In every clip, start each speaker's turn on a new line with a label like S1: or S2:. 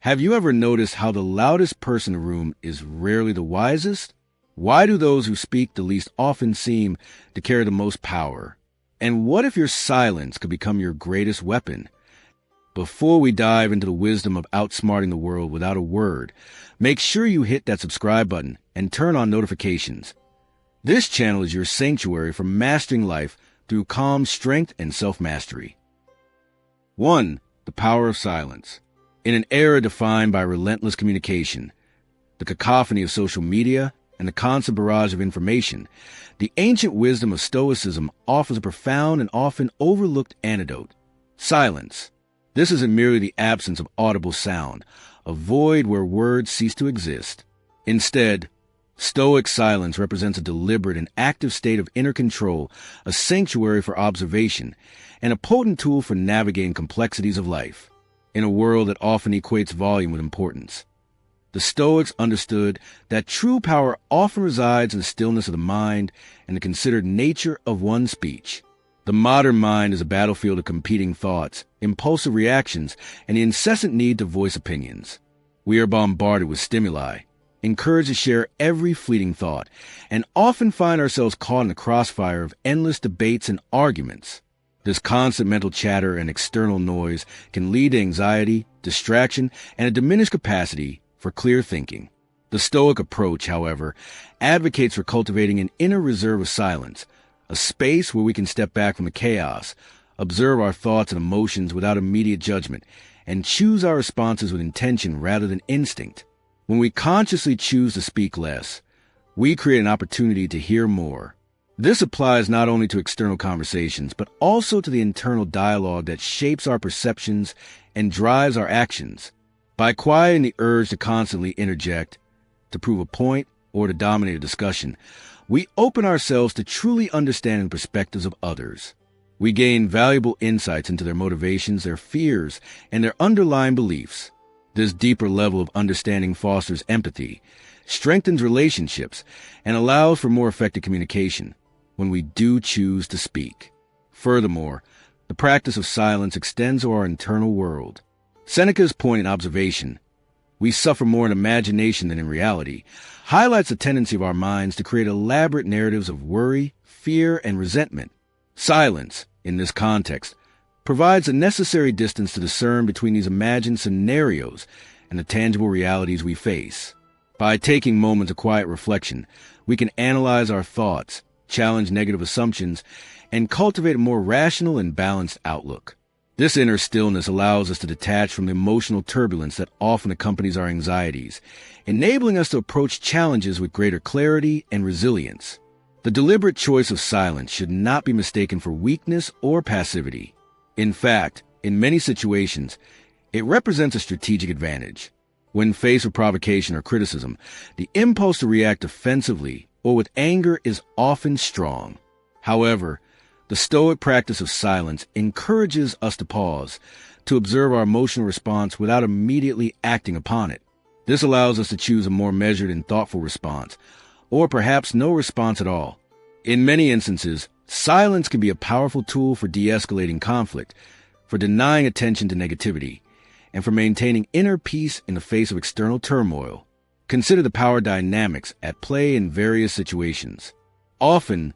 S1: Have you ever noticed how the loudest person in the room is rarely the wisest? Why do those who speak the least often seem to carry the most power? And what if your silence could become your greatest weapon? Before we dive into the wisdom of outsmarting the world without a word, make sure you hit that subscribe button and turn on notifications. This channel is your sanctuary for mastering life through calm strength and self-mastery. 1. The power of silence. In an era defined by relentless communication, the cacophony of social media, and the constant barrage of information, the ancient wisdom of Stoicism offers a profound and often overlooked antidote: silence. This isn't merely the absence of audible sound, a void where words cease to exist. Instead, Stoic silence represents a deliberate and active state of inner control, a sanctuary for observation, and a potent tool for navigating complexities of life. In a world that often equates volume with importance, the Stoics understood that true power often resides in the stillness of the mind and the considered nature of one's speech. The modern mind is a battlefield of competing thoughts, impulsive reactions, and the incessant need to voice opinions. We are bombarded with stimuli, encouraged to share every fleeting thought, and often find ourselves caught in the crossfire of endless debates and arguments. This constant mental chatter and external noise can lead to anxiety, distraction, and a diminished capacity for clear thinking. The Stoic approach, however, advocates for cultivating an inner reserve of silence, a space where we can step back from the chaos, observe our thoughts and emotions without immediate judgment, and choose our responses with intention rather than instinct. When we consciously choose to speak less, we create an opportunity to hear more. This applies not only to external conversations, but also to the internal dialogue that shapes our perceptions and drives our actions. By quieting the urge to constantly interject, to prove a point, or to dominate a discussion, we open ourselves to truly understanding the perspectives of others. We gain valuable insights into their motivations, their fears, and their underlying beliefs. This deeper level of understanding fosters empathy, strengthens relationships, and allows for more effective communication when we do choose to speak. Furthermore, the practice of silence extends to our internal world. Seneca's point in observation, "We suffer more in imagination than in reality," highlights the tendency of our minds to create elaborate narratives of worry, fear, and resentment. Silence, in this context, provides a necessary distance to discern between these imagined scenarios and the tangible realities we face. By taking moments of quiet reflection, we can analyze our thoughts, challenge negative assumptions, and cultivate a more rational and balanced outlook. This inner stillness allows us to detach from the emotional turbulence that often accompanies our anxieties, enabling us to approach challenges with greater clarity and resilience. The deliberate choice of silence should not be mistaken for weakness or passivity. In fact, in many situations, it represents a strategic advantage. When faced with provocation or criticism, the impulse to react offensively or with anger is often strong. However, the Stoic practice of silence encourages us to pause, to observe our emotional response without immediately acting upon it. This allows us to choose a more measured and thoughtful response, or perhaps no response at all. In many instances, silence can be a powerful tool for de-escalating conflict, for denying attention to negativity, and for maintaining inner peace in the face of external turmoil. Consider the power dynamics at play in various situations. Often,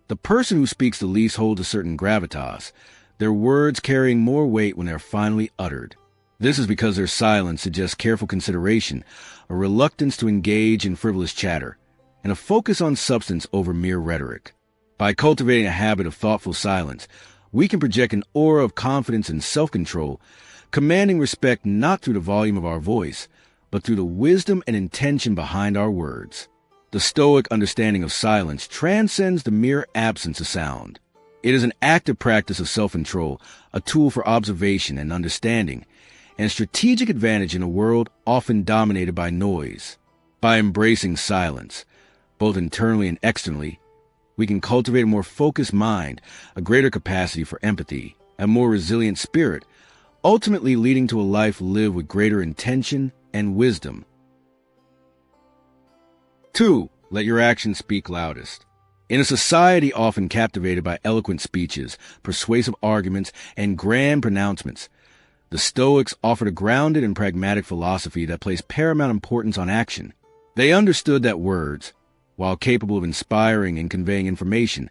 S1: the person who speaks the least holds a certain gravitas, their words carrying more weight when they are finally uttered. This is because their silence suggests careful consideration, a reluctance to engage in frivolous chatter, and a focus on substance over mere rhetoric. By cultivating a habit of thoughtful silence, we can project an aura of confidence and self-control, commanding respect not through the volume of our voice, but through the wisdom and intention behind our words. The Stoic understanding of silence transcends the mere absence of sound. It is an active practice of self-control, a tool for observation and understanding, and strategic advantage in a world often dominated by noise. By embracing silence, both internally and externally, we can cultivate a more focused mind, a greater capacity for empathy, a more resilient spirit, ultimately leading to a life lived with greater intention and wisdom. 2. Let your actions speak loudest. In a society often captivated by eloquent speeches, persuasive arguments, and grand pronouncements, The Stoics offered a grounded and pragmatic philosophy that placed paramount importance on action. They understood that words, while capable of inspiring and conveying information,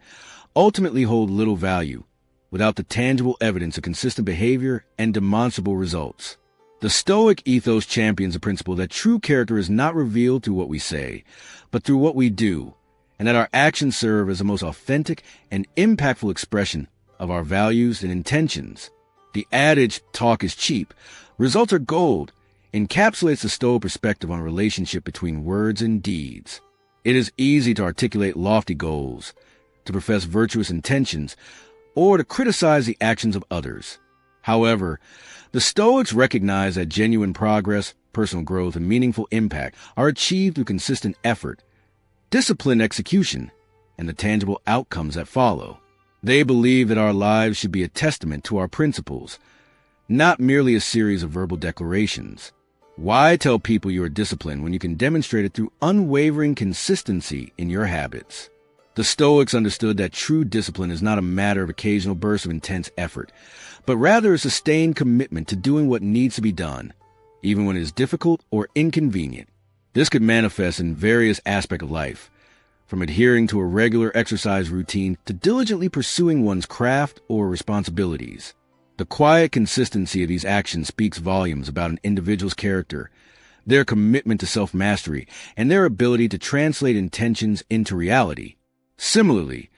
S1: ultimately hold little value without the tangible evidence of consistent behavior and demonstrable results. The Stoic ethos champions the principle that true character is not revealed through what we say, but through what we do, and that our actions serve as the most authentic and impactful expression of our values and intentions. The adage, talk is cheap, results are gold, encapsulates the Stoic perspective on a relationship between words and deeds. It is easy to articulate lofty goals, to profess virtuous intentions, or to criticize the actions of others. However, the Stoics recognize that genuine progress, personal growth, and meaningful impact are achieved through consistent effort, disciplined execution, and the tangible outcomes that follow. They believe that our lives should be a testament to our principles, not merely a series of verbal declarations. Why tell people you are disciplined when you can demonstrate it through unwavering consistency in your habits? The Stoics understood that true discipline is not a matter of occasional bursts of intense effort, but rather a sustained commitment to doing what needs to be done, even when it is difficult or inconvenient. This could manifest in various aspects of life, from adhering to a regular exercise routine to diligently pursuing one's craft or responsibilities. The quiet consistency of these actions speaks volumes about an individual's character, their commitment to self-mastery, and their ability to translate intentions into reality. Similarly,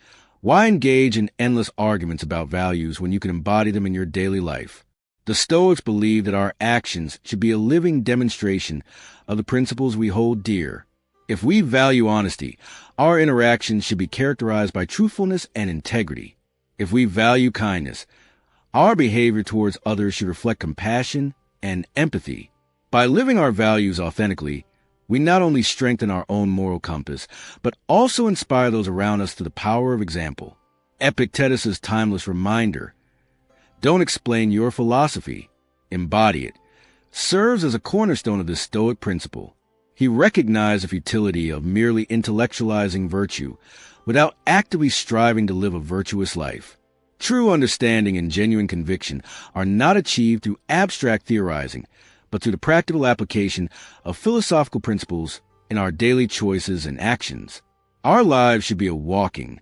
S1: why engage in endless arguments about values when you can embody them in your daily life? The Stoics believe that our actions should be a living demonstration of the principles we hold dear. If we value honesty, our interactions should be characterized by truthfulness and integrity. If we value kindness, our behavior towards others should reflect compassion and empathy. By living our values authentically, we not only strengthen our own moral compass, but also inspire those around us through the power of example. Epictetus' timeless reminder, "Don't explain your philosophy, embody it," serves as a cornerstone of this Stoic principle. He recognized the futility of merely intellectualizing virtue without actively striving to live a virtuous life. True understanding and genuine conviction are not achieved through abstract theorizing, but through the practical application of philosophical principles in our daily choices and actions. Our lives should be a walking,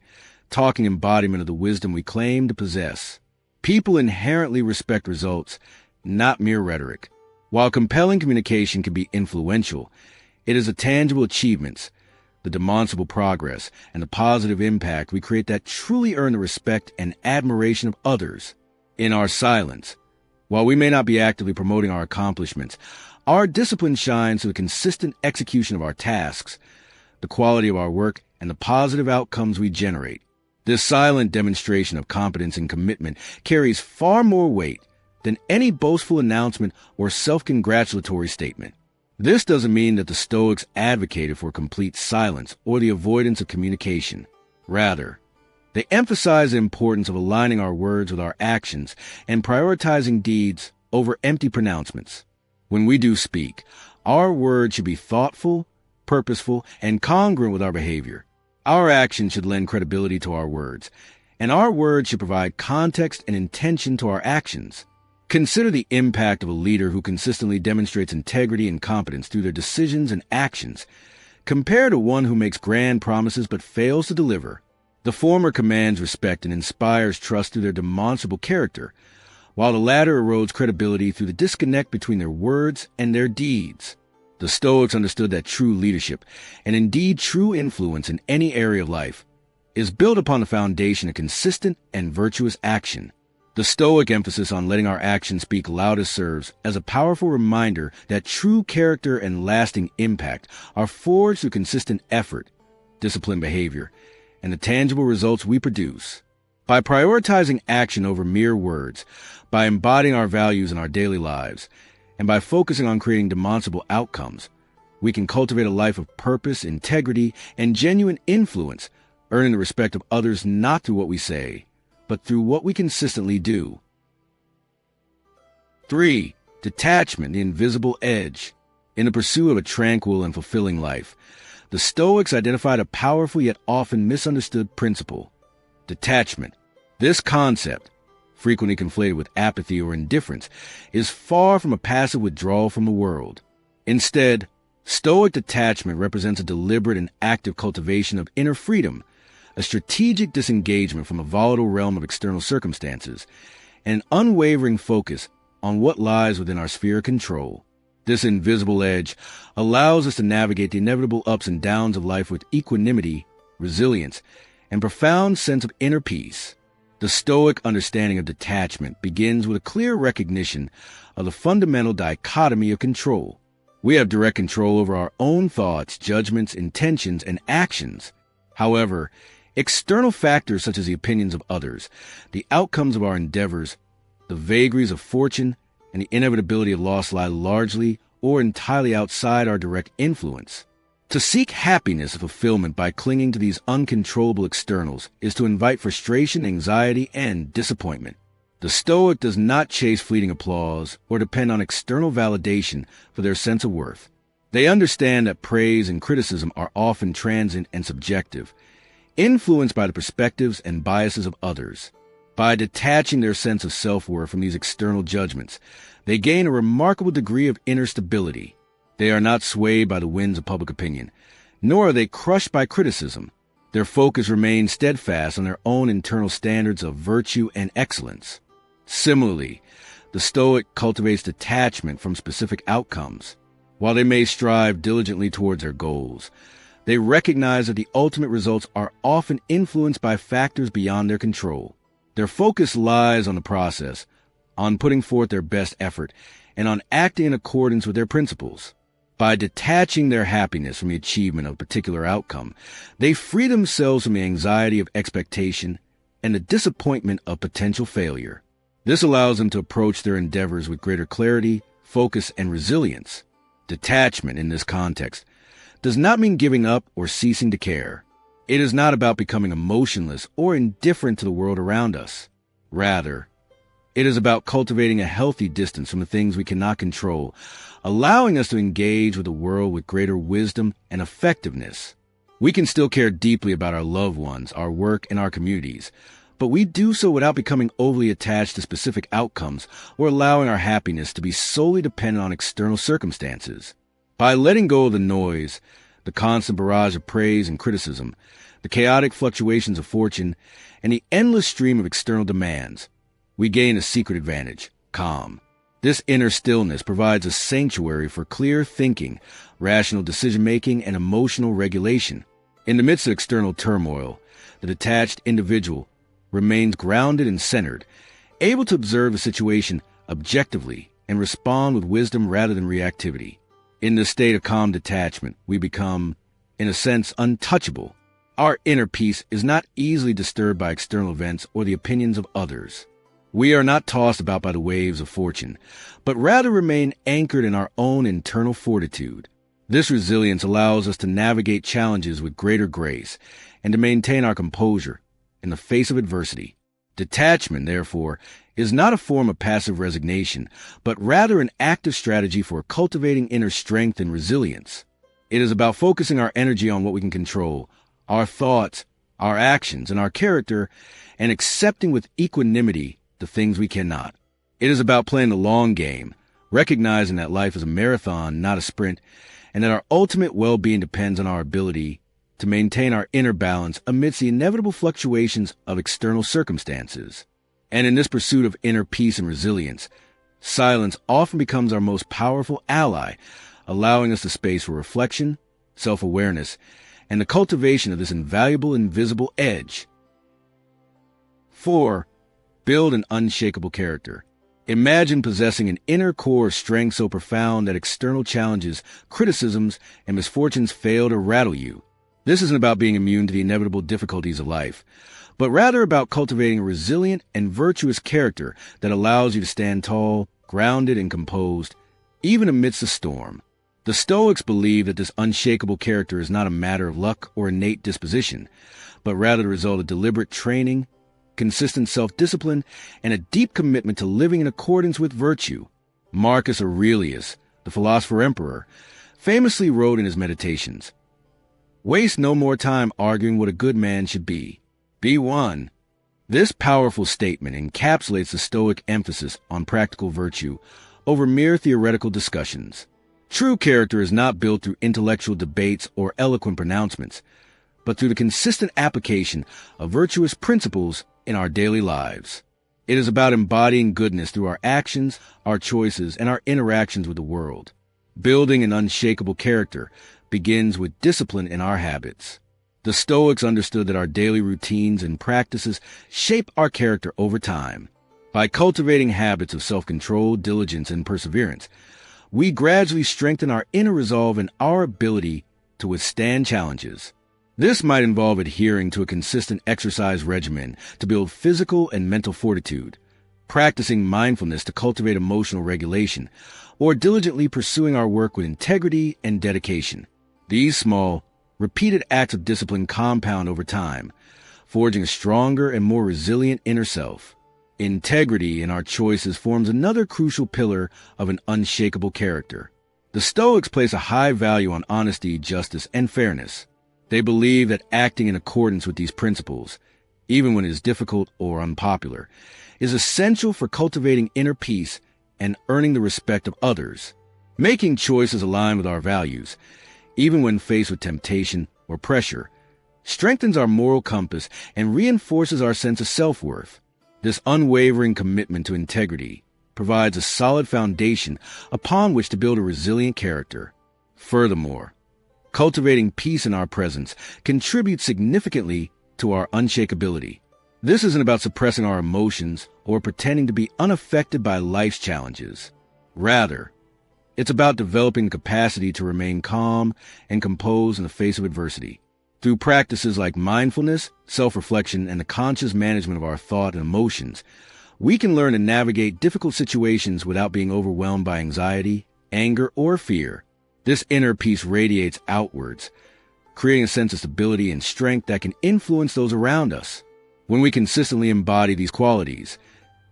S1: talking embodiment of the wisdom we claim to possess. People inherently respect results, not mere rhetoric. While compelling communication can be influential, it is the tangible achievements, the demonstrable progress, and the positive impact we create that truly earn the respect and admiration of others. In our silence, while we may not be actively promoting our accomplishments, our discipline shines through the consistent execution of our tasks, the quality of our work, and the positive outcomes we generate. This silent demonstration of competence and commitment carries far more weight than any boastful announcement or self-congratulatory statement. This doesn't mean that the Stoics advocated for complete silence or the avoidance of communication. Rather, they emphasize the importance of aligning our words with our actions and prioritizing deeds over empty pronouncements. When we do speak, our words should be thoughtful, purposeful, and congruent with our behavior. Our actions should lend credibility to our words, and our words should provide context and intention to our actions. Consider the impact of a leader who consistently demonstrates integrity and competence through their decisions and actions, compared to one who makes grand promises but fails to deliver. The former commands respect and inspires trust through their demonstrable character, while the latter erodes credibility through the disconnect between their words and their deeds. The Stoics understood that true leadership, and indeed true influence in any area of life, is built upon the foundation of consistent and virtuous action. The Stoic emphasis on letting our actions speak loudest serves as a powerful reminder that true character and lasting impact are forged through consistent effort, disciplined behavior, and the tangible results we produce. By prioritizing action over mere words, by embodying our values in our daily lives, and by focusing on creating demonstrable outcomes, we can cultivate a life of purpose, integrity, and genuine influence, earning the respect of others not through what we say, but through what we consistently do. 3. Detachment, the invisible edge. In the pursuit of a tranquil and fulfilling life, the Stoics identified a powerful yet often misunderstood principle: detachment. This concept, frequently conflated with apathy or indifference, is far from a passive withdrawal from the world. Instead, Stoic detachment represents a deliberate and active cultivation of inner freedom, a strategic disengagement from a volatile realm of external circumstances, and an unwavering focus on what lies within our sphere of control. This invisible edge allows us to navigate the inevitable ups and downs of life with equanimity, resilience, and profound sense of inner peace. The Stoic understanding of detachment begins with a clear recognition of the fundamental dichotomy of control. We have direct control over our own thoughts, judgments, intentions, and actions. However, external factors such as the opinions of others, the outcomes of our endeavors, the vagaries of fortune, and the inevitability of loss lie largely or entirely outside our direct influence. To seek happiness and fulfillment by clinging to these uncontrollable externals is to invite frustration, anxiety, and disappointment. The Stoic does not chase fleeting applause or depend on external validation for their sense of worth. They understand that praise and criticism are often transient and subjective, influenced by the perspectives and biases of others. By detaching their sense of self-worth from these external judgments, they gain a remarkable degree of inner stability. They are not swayed by the winds of public opinion, nor are they crushed by criticism. Their focus remains steadfast on their own internal standards of virtue and excellence. Similarly, the Stoic cultivates detachment from specific outcomes. While they may strive diligently towards their goals, they recognize that the ultimate results are often influenced by factors beyond their control. Their focus lies on the process, on putting forth their best effort, and on acting in accordance with their principles. By detaching their happiness from the achievement of a particular outcome, they free themselves from the anxiety of expectation and the disappointment of potential failure. This allows them to approach their endeavors with greater clarity, focus, and resilience. Detachment, in this context, does not mean giving up or ceasing to care. It is not about becoming emotionless or indifferent to the world around us. Rather, it is about cultivating a healthy distance from the things we cannot control, allowing us to engage with the world with greater wisdom and effectiveness. We can still care deeply about our loved ones, our work, and our communities, but we do so without becoming overly attached to specific outcomes or allowing our happiness to be solely dependent on external circumstances. By letting go of the noise, the constant barrage of praise and criticism, the chaotic fluctuations of fortune, and the endless stream of external demands, we gain a secret advantage: calm. This inner stillness provides a sanctuary for clear thinking, rational decision-making, and emotional regulation. In the midst of external turmoil, the detached individual remains grounded and centered, able to observe the situation objectively and respond with wisdom rather than reactivity. In this state of calm detachment, we become, in a sense, untouchable. Our inner peace is not easily disturbed by external events or the opinions of others. We are not tossed about by the waves of fortune, but rather remain anchored in our own internal fortitude. This resilience allows us to navigate challenges with greater grace and to maintain our composure in the face of adversity. Detachment, therefore, is not a form of passive resignation, but rather an active strategy for cultivating inner strength and resilience. It is about focusing our energy on what we can control, our thoughts, our actions, and our character, and accepting with equanimity the things we cannot. It is about playing the long game, recognizing that life is a marathon, not a sprint, and that our ultimate well-being depends on our ability to maintain our inner balance amidst the inevitable fluctuations of external circumstances. And in this pursuit of inner peace and resilience, silence often becomes our most powerful ally, allowing us the space for reflection, self-awareness, and the cultivation of this invaluable invisible edge. 4. Build an unshakable character. Imagine possessing an inner core of strength so profound that external challenges, criticisms, and misfortunes fail to rattle you. This isn't about being immune to the inevitable difficulties of life, but rather about cultivating a resilient and virtuous character that allows you to stand tall, grounded, and composed, even amidst a storm. The Stoics believe that this unshakable character is not a matter of luck or innate disposition, but rather the result of deliberate training, consistent self-discipline, and a deep commitment to living in accordance with virtue. Marcus Aurelius, the philosopher emperor, famously wrote in his Meditations, "Waste no more time arguing what a good man should be. Be one, This powerful statement encapsulates the Stoic emphasis on practical virtue over mere theoretical discussions. True character is not built through intellectual debates or eloquent pronouncements, but through the consistent application of virtuous principles in our daily lives. It is about embodying goodness through our actions, our choices, and our interactions with the world. Building an unshakable character begins with discipline in our habits. The Stoics understood that our daily routines and practices shape our character over time. By cultivating habits of self-control, diligence, and perseverance, we gradually strengthen our inner resolve and our ability to withstand challenges. This might involve adhering to a consistent exercise regimen to build physical and mental fortitude, practicing mindfulness to cultivate emotional regulation, or diligently pursuing our work with integrity and dedication. These small, repeated acts of discipline compound over time, forging a stronger and more resilient inner self. Integrity in our choices forms another crucial pillar of an unshakable character. The Stoics place a high value on honesty, justice, and fairness. They believe that acting in accordance with these principles, even when it is difficult or unpopular, is essential for cultivating inner peace and earning the respect of others. Making choices aligned with our values, even when faced with temptation or pressure, strengthens our moral compass and reinforces our sense of self-worth. This unwavering commitment to integrity provides a solid foundation upon which to build a resilient character. Furthermore, cultivating peace in our presence contributes significantly to our unshakability. This isn't about suppressing our emotions or pretending to be unaffected by life's challenges. Rather, it's about developing the capacity to remain calm and composed in the face of adversity. Through practices like mindfulness, self-reflection, and the conscious management of our thought and emotions, we can learn to navigate difficult situations without being overwhelmed by anxiety, anger, or fear. This inner peace radiates outwards, creating a sense of stability and strength that can influence those around us. When we consistently embody these qualities,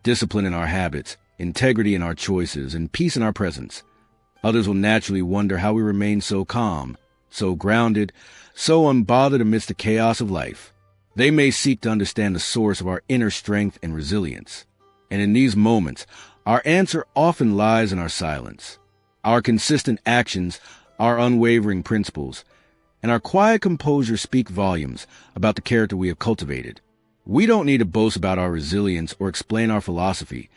S1: discipline in our habits, integrity in our choices, and peace in our presence, others will naturally wonder how we remain so calm, so grounded, so unbothered amidst the chaos of life. They may seek to understand the source of our inner strength and resilience. And in these moments, our answer often lies in our silence. Our consistent actions, our unwavering principles, and our quiet composure speak volumes about the character we have cultivated. We don't need to boast about our resilience or explain our philosophy.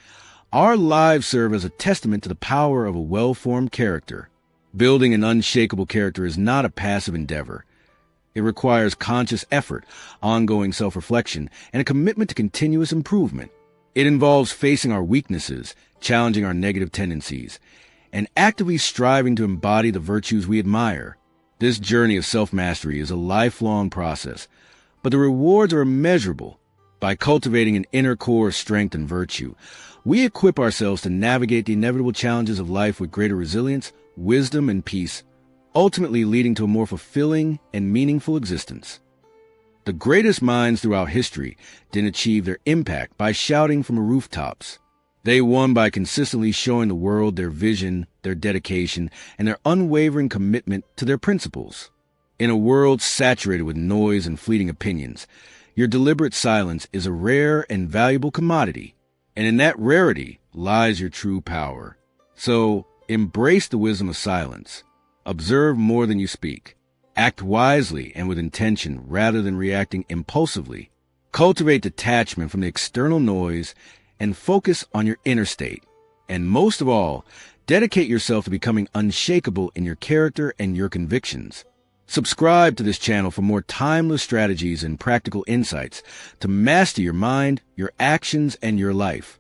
S1: Our lives serve as a testament to the power of a well-formed character. Building an unshakable character is not a passive endeavor. It requires conscious effort, ongoing self-reflection, and a commitment to continuous improvement. It involves facing our weaknesses, challenging our negative tendencies, and actively striving to embody the virtues we admire. This journey of self-mastery is a lifelong process, but the rewards are immeasurable. By cultivating an inner core of strength and virtue, we equip ourselves to navigate the inevitable challenges of life with greater resilience, wisdom, and peace, ultimately leading to a more fulfilling and meaningful existence. The greatest minds throughout history didn't achieve their impact by shouting from the rooftops. They won by consistently showing the world their vision, their dedication, and their unwavering commitment to their principles. In a world saturated with noise and fleeting opinions, your deliberate silence is a rare and valuable commodity, and in that rarity lies your true power. So, embrace the wisdom of silence. Observe more than you speak. Act wisely and with intention rather than reacting impulsively. Cultivate detachment from the external noise and focus on your inner state. And most of all, dedicate yourself to becoming unshakable in your character and your convictions. Subscribe to this channel for more timeless strategies and practical insights to master your mind, your actions, and your life.